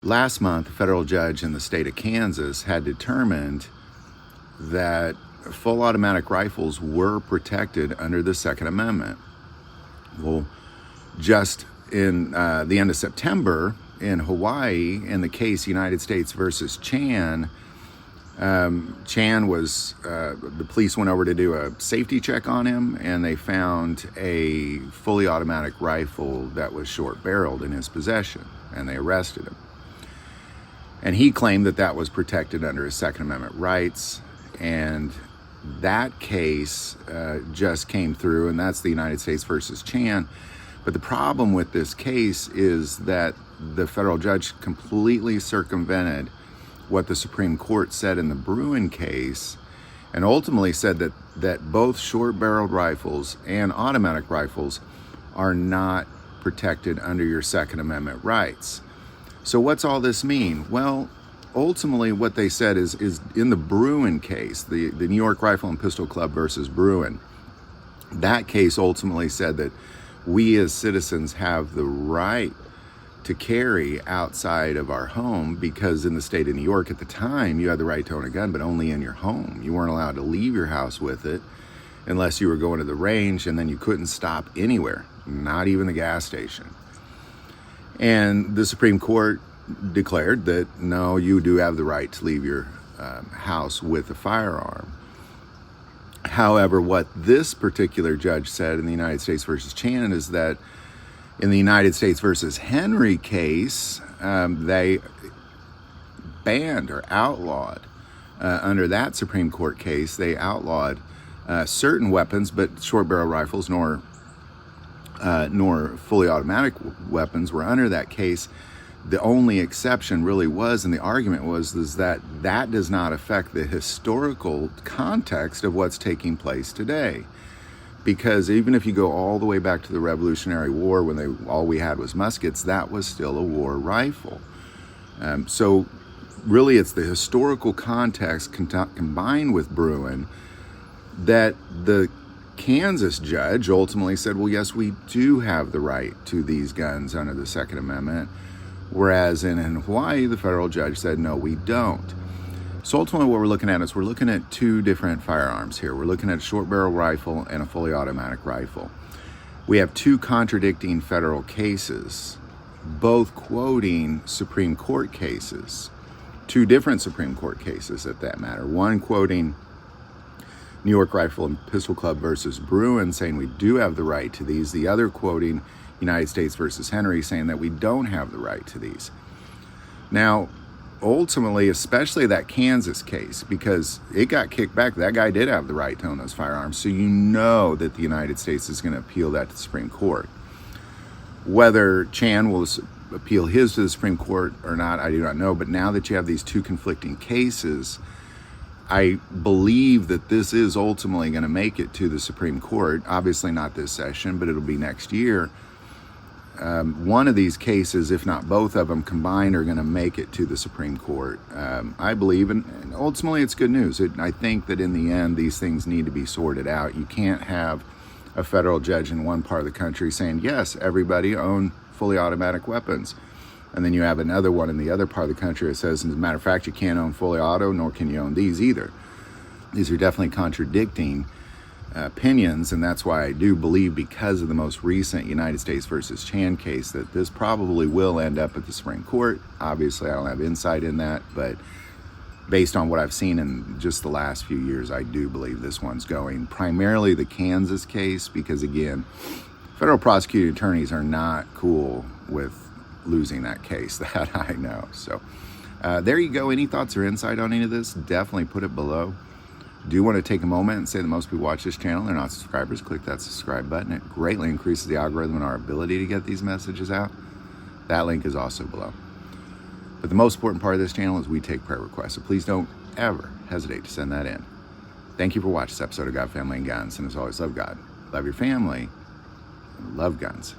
last month, a federal judge in the state of Kansas had determined that full automatic rifles were protected under the Second Amendment. Well, just in the end of September in Hawaii, in the case United States versus Chan, Chan was, the police went over to do a safety check on him, and they found a fully automatic rifle that was short-barreled in his possession, and they arrested him. And he claimed that that was protected under his Second Amendment rights, and that case just came through, and that's the United States versus Chan. But the problem with this case is that the federal judge completely circumvented what the Supreme Court said in the Bruin case, and ultimately said that both short-barreled rifles and automatic rifles are not protected under your Second Amendment rights. So what's all this mean? Well, ultimately what they said is in the Bruin case, the New York Rifle and Pistol Club versus Bruin, that case ultimately said that we as citizens have the right to carry outside of our home, because in the state of New York at the time, you had the right to own a gun, but only in your home. You weren't allowed to leave your house with it unless you were going to the range, and then you couldn't stop anywhere, not even the gas station. And the Supreme Court declared that, no, you do have the right to leave your house with a firearm. However, what this particular judge said in the United States versus Chan is that in the United States versus Henry case, they banned or outlawed, under that Supreme Court case, they outlawed certain weapons, but short barrel rifles nor fully automatic weapons were under that case. The only exception really was, and the argument was, is that does not affect the historical context of what's taking place today. Because even if you go all the way back to the Revolutionary War, when all we had was muskets, that was still a war rifle. So really it's the historical context combined with Bruin that the Kansas judge ultimately said, well, yes, we do have the right to these guns under the Second Amendment. Whereas in Hawaii, the federal judge said, no, we don't. So ultimately what we're looking at is we're looking at two different firearms here. We're looking at a short barrel rifle and a fully automatic rifle. We have two contradicting federal cases, both quoting Supreme Court cases, two different Supreme Court cases at that matter. One quoting New York Rifle and Pistol Club versus Bruin, saying we do have the right to these. The other quoting United States versus Henry, saying that we don't have the right to these. Now, ultimately, especially that Kansas case, because it got kicked back, that guy did have the right to own those firearms. So you know that the United States is going to appeal that to the Supreme Court. Whether Chan will appeal his to the Supreme Court or not, I do not know. But now that you have these two conflicting cases, I believe that this is ultimately going to make it to the Supreme Court. Obviously not this session, but it'll be next year. One of these cases, if not both of them combined, are going to make it to the Supreme Court. I believe, and ultimately it's good news. I think that in the end, these things need to be sorted out. You can't have a federal judge in one part of the country saying, yes, everybody own fully automatic weapons. And then you have another one in the other part of the country that says, as a matter of fact, you can't own fully auto, nor can you own these either. These are definitely contradicting opinions, and that's why I do believe, because of the most recent United States versus Chan case, that this probably will end up at the Supreme Court. Obviously, I don't have insight in that, but based on what I've seen in just the last few years, I do believe this one's going. Primarily the Kansas case, because again, federal prosecuting attorneys are not cool with losing that case, that I know. So there you go. Any thoughts or insight on any of this? Definitely put it below. Do want to take a moment and say that most people watch this channel, they're not subscribers. Click that subscribe button. It greatly increases the algorithm and our ability to get these messages out. That link is also below. But the most important part of this channel is we take prayer requests, so please don't ever hesitate to send that in. Thank you for watching this episode of God, Family, and Guns. And as always, love God, love your family, and love guns.